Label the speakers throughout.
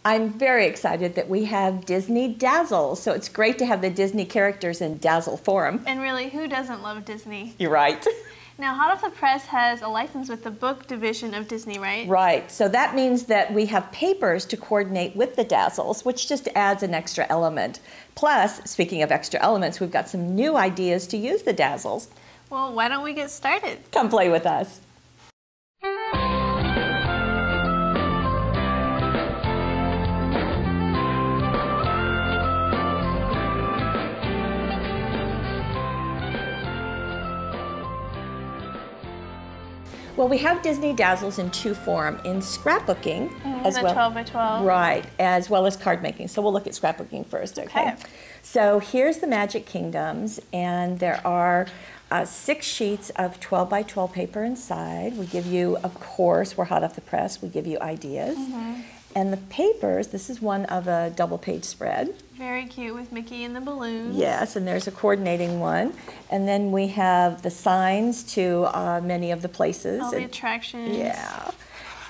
Speaker 1: I'm very excited that we have Disney Dazzles. So it's great to have the Disney characters in Dazzle form.
Speaker 2: And really, who doesn't love Disney?
Speaker 1: You're right.
Speaker 2: Now, Hot Off the Press has a license with the book division of Disney, right?
Speaker 1: Right. So that means that we have papers to coordinate with the Dazzles, which just adds an extra element. Plus, speaking of extra elements, we've got some new ideas to use the Dazzles.
Speaker 2: Well, why don't we get started?
Speaker 1: Come play with us. Well, we have Disney Dazzles in two forms, in scrapbooking as
Speaker 2: the
Speaker 1: well.
Speaker 2: 12 by 12.
Speaker 1: Right, as well as card making. So we'll look at scrapbooking first, okay? So here's the Magic Kingdoms, and there are 6 sheets of 12 by 12 paper inside. We give you, of course, we're hot off the press, we give you ideas. And the papers, this is one of a double page spread.
Speaker 2: Very cute with Mickey and the balloons.
Speaker 1: Yes, and there's a coordinating one. And then we have the signs to many of the places.
Speaker 2: All the attractions.
Speaker 1: Yeah.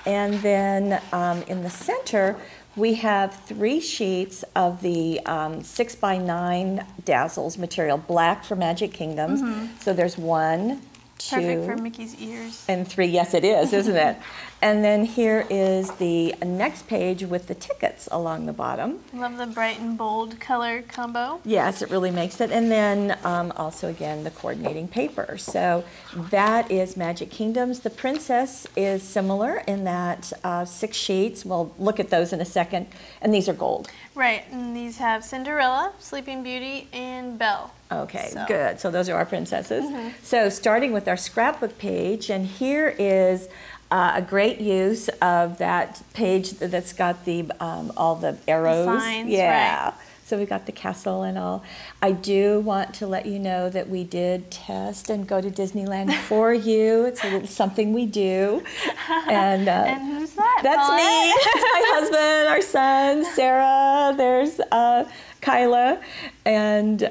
Speaker 1: And then in the center, we have 3 sheets of the 6 by 9 Dazzles material, black for Magic Kingdoms. So there's 1, 2.
Speaker 2: Perfect for Mickey's ears.
Speaker 1: And 3, yes it is, isn't it? And then here is the next page with the tickets along the bottom.
Speaker 2: Love the bright and bold color combo.
Speaker 1: Yes, it really makes it. And then also, again, the coordinating paper. So that is Magic Kingdoms. The Princess is similar in that 6 sheets. We'll look at those in a second. And these are gold.
Speaker 2: Right, and these have Cinderella, Sleeping Beauty, and Belle.
Speaker 1: Okay, good. So those are our princesses. So starting with our scrapbook page, and here is a great use of that page that's got the all the arrows.
Speaker 2: The signs,
Speaker 1: yeah.
Speaker 2: right.
Speaker 1: So we've got the castle and all. I do want to let you know that we did test and go to Disneyland for you. It's a little something we do. And
Speaker 2: who's that?
Speaker 1: That's me. That's my husband, our son, Sarah. There's Kyla, and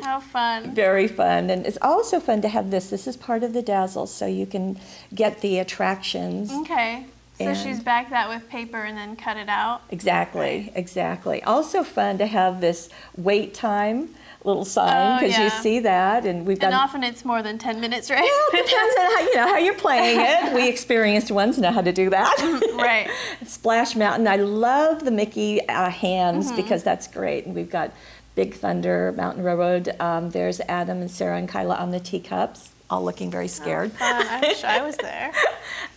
Speaker 2: how fun.
Speaker 1: Very fun. And it's also fun to have this. This is part of the Dazzles, so you can get the attractions.
Speaker 2: Okay. So
Speaker 1: And
Speaker 2: she's backed that with paper and then cut it out?
Speaker 1: Exactly, exactly. Also fun to have this wait time little sign, because you see that, and we've got.
Speaker 2: And often it's more than 10 minutes, right?
Speaker 1: Well, it depends on how you're playing it. We experienced ones know how to do that.
Speaker 2: Right.
Speaker 1: Splash Mountain. I love the Mickey hands because that's great, and we've got Big Thunder, Mountain Railroad. There's Adam and Sarah and Kyla on the teacups, all looking very scared.
Speaker 2: Oh, fun. I wish I was there.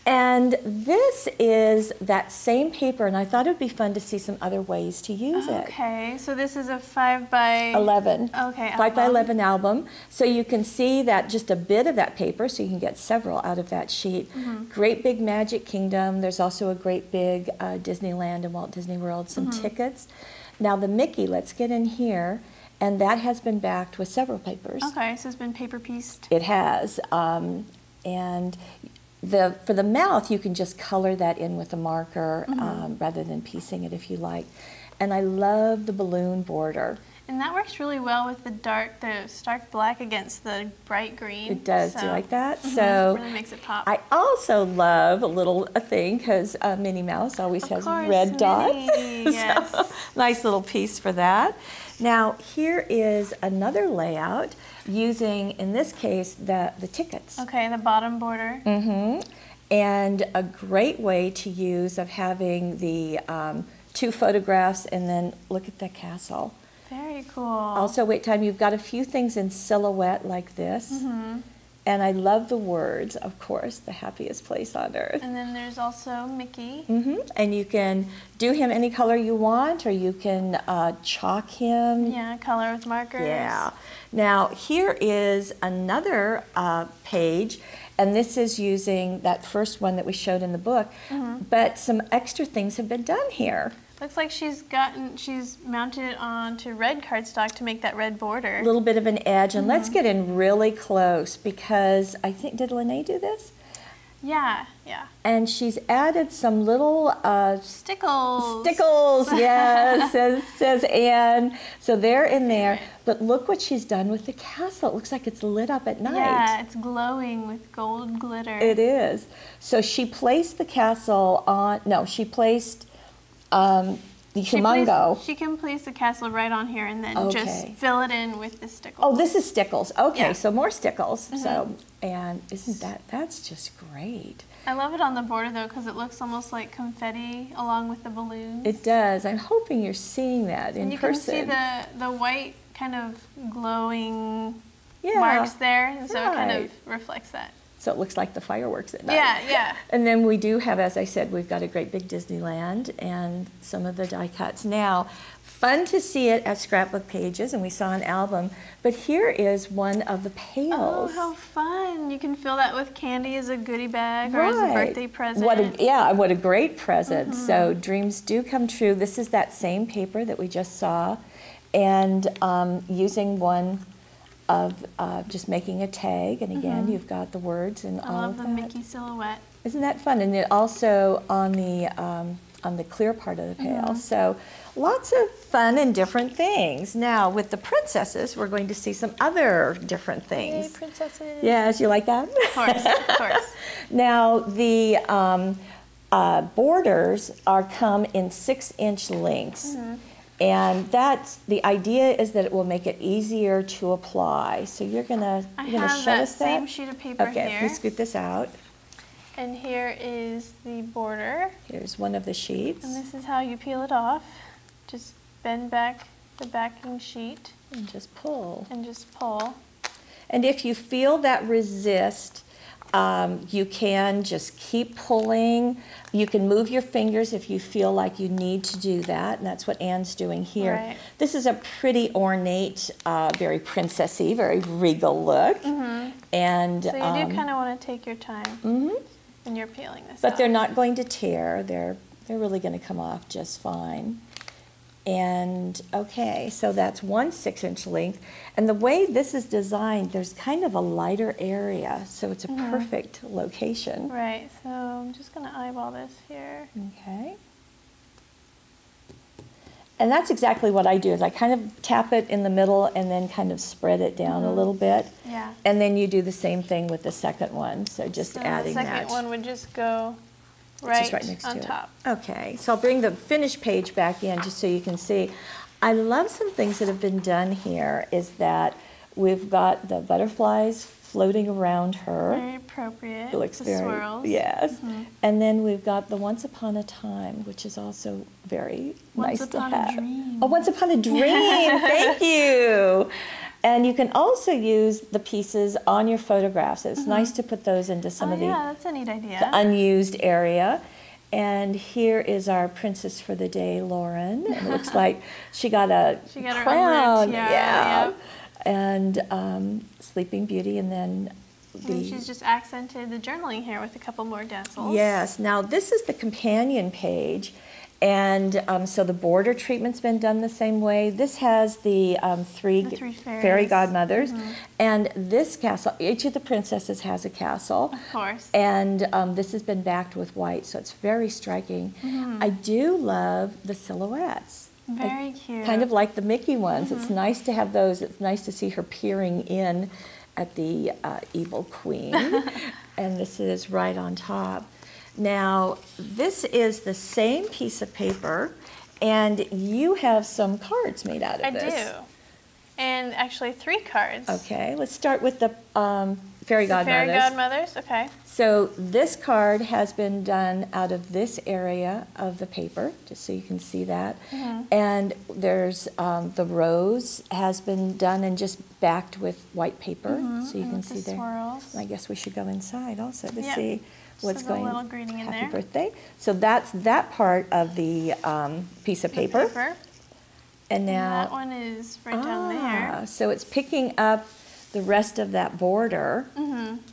Speaker 1: And this is that same paper, and I thought it would be fun to see some other ways to use it.
Speaker 2: Okay, so this is a 5 by
Speaker 1: 11.
Speaker 2: Okay,
Speaker 1: 5 by 11 album. So you can see that just a bit of that paper, so you can get several out of that sheet. Great big Magic Kingdom. There's also a great big Disneyland and Walt Disney World, some tickets. Now the Mickey, let's get in here. And that has been backed with several papers.
Speaker 2: Okay, so it's been paper pieced.
Speaker 1: It has. And for the mouth, you can just color that in with a marker rather than piecing it if you like. And I love the balloon border.
Speaker 2: And that works really well with the stark black against the bright green.
Speaker 1: It does. Do you like that? So
Speaker 2: it really makes it pop.
Speaker 1: I also love a thing, because Minnie Mouse always has red dots.
Speaker 2: Yes.
Speaker 1: So, nice little piece for that. Now here is another layout using, in this case, the tickets.
Speaker 2: Okay, the bottom border.
Speaker 1: And a great way to use of having the 2 photographs, and then look at the castle.
Speaker 2: Very cool.
Speaker 1: Also, wait time, you've got a few things in silhouette like this. And I love the words, of course, the happiest place on earth.
Speaker 2: And then there's also Mickey.
Speaker 1: And you can do him any color you want, or you can chalk him.
Speaker 2: Yeah, color with markers.
Speaker 1: Yeah. Now, here is another page, and this is using that first one that we showed in the book, but some extra things have been done here.
Speaker 2: Looks like she's mounted it onto red cardstock to make that red border.
Speaker 1: A little bit of an edge, and let's get in really close, because I think, did Lene do this?
Speaker 2: Yeah.
Speaker 1: And she's added some little
Speaker 2: stickles.
Speaker 1: Stickles, yes, says Anne. So they're in there. But look what she's done with the castle. It looks like it's lit up at night.
Speaker 2: Yeah, it's glowing with gold glitter.
Speaker 1: It is. So she placed the castle on, no, she placed humongo.
Speaker 2: She can place the castle right on here and then just
Speaker 1: Okay.
Speaker 2: fill it in with the stickles.
Speaker 1: Oh, this is stickles. Okay,
Speaker 2: Yeah.
Speaker 1: so more stickles. So, and isn't that's just great.
Speaker 2: I love it on the border though because it looks almost like confetti along with the balloons.
Speaker 1: It does. I'm hoping you're seeing that in
Speaker 2: and you
Speaker 1: person.
Speaker 2: can see the white kind of glowing
Speaker 1: Yeah,
Speaker 2: marks there, and so it kind
Speaker 1: right.
Speaker 2: of reflects that.
Speaker 1: So it looks like the fireworks at night.
Speaker 2: Yeah, yeah.
Speaker 1: And then we do have, as I said, we've got a great big Disneyland and some of the die cuts. Now, fun to see it as scrapbook pages, and we saw an album, but here is one of the pails.
Speaker 2: Oh, how fun. You can fill that with candy as a goodie bag or as a birthday present.
Speaker 1: What a great present. So dreams do come true. This is that same paper that we just saw, and using one of just making a tag, and again, you've got the words and all of that.
Speaker 2: I love the Mickey silhouette.
Speaker 1: Isn't that fun? And it also on the clear part of the pail. So lots of fun and different things. Now with the princesses, we're going to see some other different things.
Speaker 2: Yay, princesses.
Speaker 1: Yes, you like that?
Speaker 2: Of course, of course.
Speaker 1: Now the borders come in 6-inch lengths. And that's the idea is that it will make it easier to apply. So you're gonna
Speaker 2: I
Speaker 1: show
Speaker 2: have that
Speaker 1: us that
Speaker 2: same sheet of paper
Speaker 1: okay,
Speaker 2: here.
Speaker 1: please scoot this out.
Speaker 2: And here is the border.
Speaker 1: Here's one of the sheets.
Speaker 2: And this is how you peel it off. Just bend back the backing sheet
Speaker 1: And just pull.
Speaker 2: and just pull.
Speaker 1: And if you feel that resist, you can just keep pulling. You can move your fingers if you feel like you need to do that, and that's what Anne's doing here.
Speaker 2: Right.
Speaker 1: This is a pretty ornate, very princessy, very regal look. And
Speaker 2: So you do kind of want to take your time when you're peeling this
Speaker 1: but
Speaker 2: off.
Speaker 1: they're not going to tear. They're really going to come off just fine. And okay, so that's one 6-inch length. And the way this is designed, there's kind of a lighter area, so it's a perfect location.
Speaker 2: Right, so I'm just going to eyeball this here.
Speaker 1: Okay. And that's exactly what I do, is I kind of tap it in the middle and then kind of spread it down a little bit.
Speaker 2: Yeah.
Speaker 1: And then you do the same thing with the second one, so just
Speaker 2: So
Speaker 1: adding
Speaker 2: the
Speaker 1: that.
Speaker 2: second one would just go
Speaker 1: It's just right next
Speaker 2: on
Speaker 1: to it.
Speaker 2: top.
Speaker 1: Okay, so I'll bring the finished page back in just so you can see. I love some things that have been done here is that we've got the butterflies floating around her.
Speaker 2: Very appropriate.
Speaker 1: It looks
Speaker 2: the
Speaker 1: very,
Speaker 2: swirls.
Speaker 1: yes. And then we've got the Once Upon a Time, which is also very
Speaker 2: Once
Speaker 1: nice to
Speaker 2: Upon a
Speaker 1: have.
Speaker 2: Dream.
Speaker 1: Oh, Once Upon a Dream, thank you. And you can also use the pieces on your photographs. It's nice to put those into some of the
Speaker 2: yeah, that's a neat idea.
Speaker 1: unused area. And here is our princess for the day, Lauren. And it looks like she got a
Speaker 2: She got her
Speaker 1: crown.
Speaker 2: own tiara,
Speaker 1: yeah.
Speaker 2: yep.
Speaker 1: And Sleeping Beauty, and then
Speaker 2: And she's just accented the journaling here with a couple more dazzles.
Speaker 1: Yes. Now this is the companion page, and so the border treatment's been done the same way. This has the three
Speaker 2: three
Speaker 1: fairy
Speaker 2: fairies.
Speaker 1: godmothers, and this castle. Each of the princesses has a castle.
Speaker 2: Of course.
Speaker 1: And this has been backed with white, so it's very striking. I do love the silhouettes.
Speaker 2: Very cute.
Speaker 1: Kind of like the Mickey ones. It's nice to have those. It's nice to see her peering in at the evil queen. And this is right on top. Now, this is the same piece of paper, and you have some cards made out of
Speaker 2: I
Speaker 1: this.
Speaker 2: do. And actually 3 cards.
Speaker 1: Okay, let's start with the fairy
Speaker 2: The
Speaker 1: godmothers.
Speaker 2: fairy godmothers, okay.
Speaker 1: So this card has been done out of this area of the paper, just so you can see that. And there's the rose has been done and just backed with white paper, so you can
Speaker 2: with
Speaker 1: see
Speaker 2: the
Speaker 1: there.
Speaker 2: swirls.
Speaker 1: I guess we should go inside also to
Speaker 2: Yep.
Speaker 1: see what's
Speaker 2: So the
Speaker 1: going.
Speaker 2: little greeting in
Speaker 1: Happy
Speaker 2: there.
Speaker 1: birthday! So that's that part of the piece of
Speaker 2: The
Speaker 1: paper.
Speaker 2: paper.
Speaker 1: And now
Speaker 2: that one is right down there.
Speaker 1: so it's picking up the rest of that border,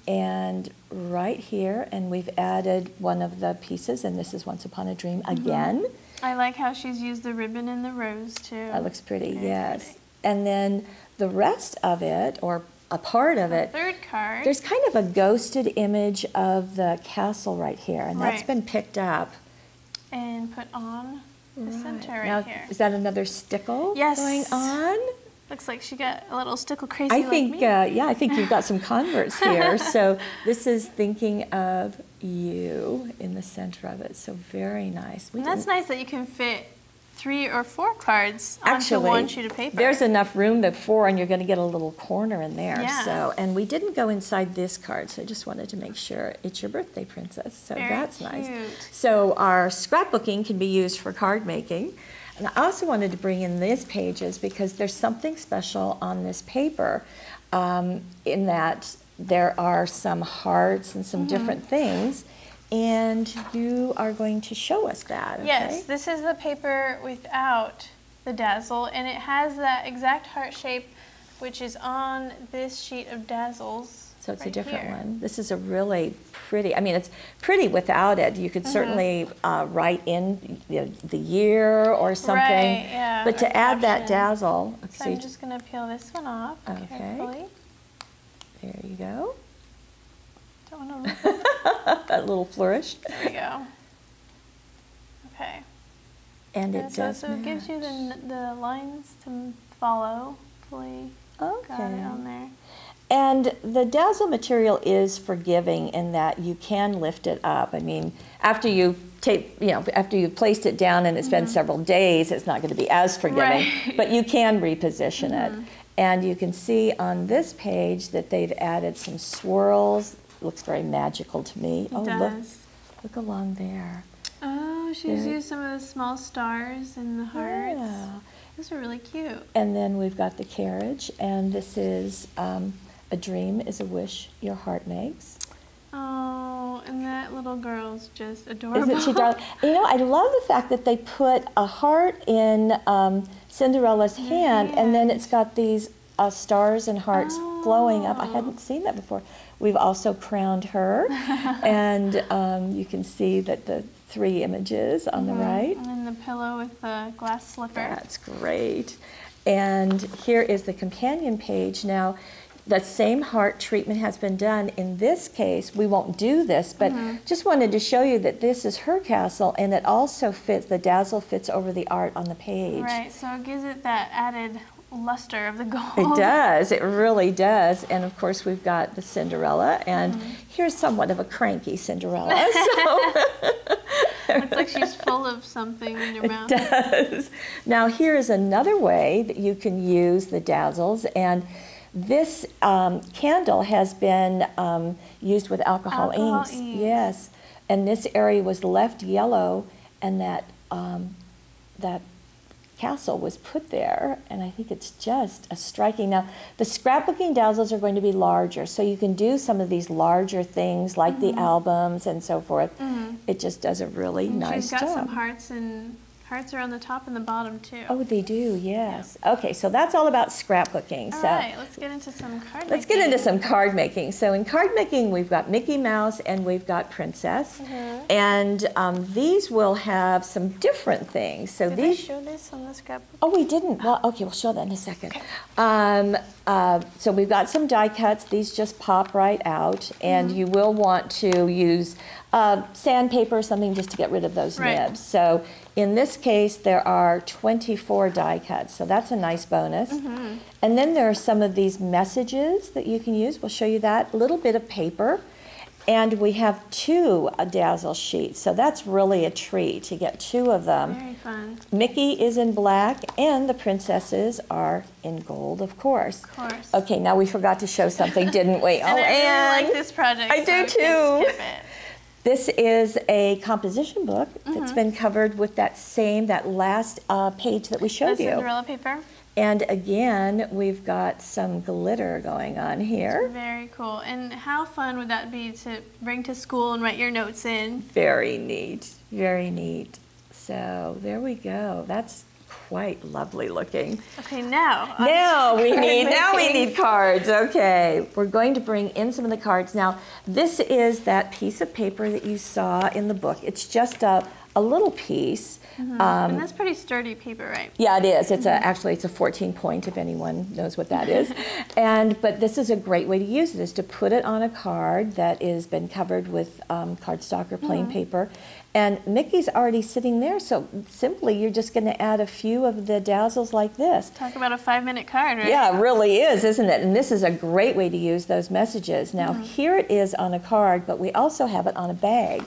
Speaker 1: and right here, and we've added one of the pieces, and this is Once Upon a Dream again.
Speaker 2: I like how she's used the ribbon and the rose too.
Speaker 1: That looks pretty,
Speaker 2: Very
Speaker 1: yes.
Speaker 2: pretty.
Speaker 1: And then the rest of it, or a part of it,
Speaker 2: Third card.
Speaker 1: there's kind of a ghosted image of the castle right here, and that's
Speaker 2: Right.
Speaker 1: been picked up.
Speaker 2: And put on the center right
Speaker 1: Now,
Speaker 2: here.
Speaker 1: is that another stickle
Speaker 2: Yes.
Speaker 1: going on?
Speaker 2: Looks like she got a little stickle crazy
Speaker 1: I
Speaker 2: like
Speaker 1: think,
Speaker 2: me.
Speaker 1: yeah, I think you've got some converts here. So this is thinking of you in the center of it. So very nice.
Speaker 2: And that's nice that you can fit 3 or 4 cards
Speaker 1: Actually,
Speaker 2: onto one sheet of paper.
Speaker 1: There's enough room that 4, and you're going to get a little corner in there.
Speaker 2: Yeah.
Speaker 1: So, and we didn't go inside this card, so I just wanted to make sure it's your birthday, Princess. So
Speaker 2: Very
Speaker 1: that's
Speaker 2: cute.
Speaker 1: nice. So our scrapbooking can be used for card making. And I also wanted to bring in these pages because there's something special on this paper in that there are some hearts and some different things. And you are going to show us that, okay?
Speaker 2: Yes, this is the paper without the Dazzle, and it has that exact heart shape which is on this sheet of Dazzles.
Speaker 1: So it's
Speaker 2: right
Speaker 1: a different
Speaker 2: here.
Speaker 1: one. This is a really pretty, I mean, it's pretty without it. You could certainly write in the year or something.
Speaker 2: Right, yeah,
Speaker 1: but
Speaker 2: or
Speaker 1: to add that
Speaker 2: caption.
Speaker 1: Dazzle,
Speaker 2: So I'm just going to peel this one off carefully.
Speaker 1: There you go.
Speaker 2: Don't want to rip it.
Speaker 1: A little flourish.
Speaker 2: There we go. Okay.
Speaker 1: And it does
Speaker 2: So it gives you
Speaker 1: match.
Speaker 2: the lines to follow. Hopefully got it on there.
Speaker 1: And the Dazzle material is forgiving in that you can lift it up. I mean, after you after you've placed it down and it's been several days, it's not going to be as forgiving,
Speaker 2: Right.
Speaker 1: but you can reposition it. And you can see on this page that they've added some swirls. Looks very magical to me.
Speaker 2: It does.
Speaker 1: Look along there.
Speaker 2: Oh, she's used some of the small stars and the hearts.
Speaker 1: Yeah.
Speaker 2: Those are really cute.
Speaker 1: And then we've got the carriage, and this is a dream is a wish your heart makes.
Speaker 2: Oh, and that little girl's just adorable.
Speaker 1: Isn't she darling? You know, I love the fact that they put a heart in Cinderella's hand, and then it's got these stars and hearts flowing up. I hadn't seen that before. We've also crowned her, and you can see that the 3 images on the right.
Speaker 2: And then the pillow with the glass slipper.
Speaker 1: That's great. And here is the companion page. Now, the same heart treatment has been done. In this case, we won't do this, but just wanted to show you that this is her castle, and it also fits, the Dazzle fits over the art on the page.
Speaker 2: Right, so it gives it that added luster of the gold.
Speaker 1: It does, it really does. And of course, we've got the Cinderella, and here's somewhat of a cranky Cinderella.
Speaker 2: Looks like she's full of something in your mouth.
Speaker 1: It does. Now, here is another way that you can use the Dazzles, and this candle has been used with alcohol inks. Yes, and this area was left yellow, and that that castle was put there, and I think it's just a striking. Now, the scrapbooking Dazzles are going to be larger, so you can do some of these larger things like the albums and so forth. It just does a really nice job.
Speaker 2: She's got some hearts, and hearts are on the top and the bottom too.
Speaker 1: Oh, they do, yes. Okay, so that's all about scrapbooking.
Speaker 2: All
Speaker 1: so
Speaker 2: right, let's get into some card making.
Speaker 1: let's get into some card making. So in card making, we've got Mickey Mouse and we've got Princess. And these will have some different things. So
Speaker 2: Did
Speaker 1: these
Speaker 2: they show this on the scrapbook?
Speaker 1: Oh, we didn't. Well, okay, we'll show that in a second. So we've got some die cuts. These just pop right out, and you will want to use sandpaper or something just to get rid of those nibs. So in this case, there are 24 die cuts, so that's a nice bonus. And then there are some of these messages that you can use. We'll show you that. A little bit of paper. And we have 2 Dazzle sheets, so that's really a treat to get 2 of them.
Speaker 2: Very fun.
Speaker 1: Mickey is in black, and the princesses are in gold, of course.
Speaker 2: Of course.
Speaker 1: Okay, now we forgot to show something, didn't we?
Speaker 2: And I really like this project.
Speaker 1: I do
Speaker 2: so
Speaker 1: too.
Speaker 2: Skip it.
Speaker 1: This is a composition book that's been covered with that last page that we showed
Speaker 2: The
Speaker 1: you.
Speaker 2: Cinderella paper.
Speaker 1: And again, we've got some glitter going on here.
Speaker 2: Very cool. And how fun would that be to bring to school and write your notes in?
Speaker 1: Very neat, very neat. So there we go. That's quite lovely looking.
Speaker 2: Okay, now
Speaker 1: we need cards. Okay, we're going to bring in some of the cards. Now, this is that piece of paper that you saw in the book. It's just a little piece.
Speaker 2: and that's pretty sturdy paper, right?
Speaker 1: Yeah, it is. It's actually it's a 14 point, if anyone knows what that is. But this is a great way to use it, is to put it on a card that has been covered with cardstock or plain paper. And Mickey's already sitting there, so simply you're just going to add a few of the Dazzles like this.
Speaker 2: Talk about a 5-minute card, right?
Speaker 1: Yeah, it really is, isn't it? And this is a great way to use those messages. Now, here it is on a card, but we also have it on a bag.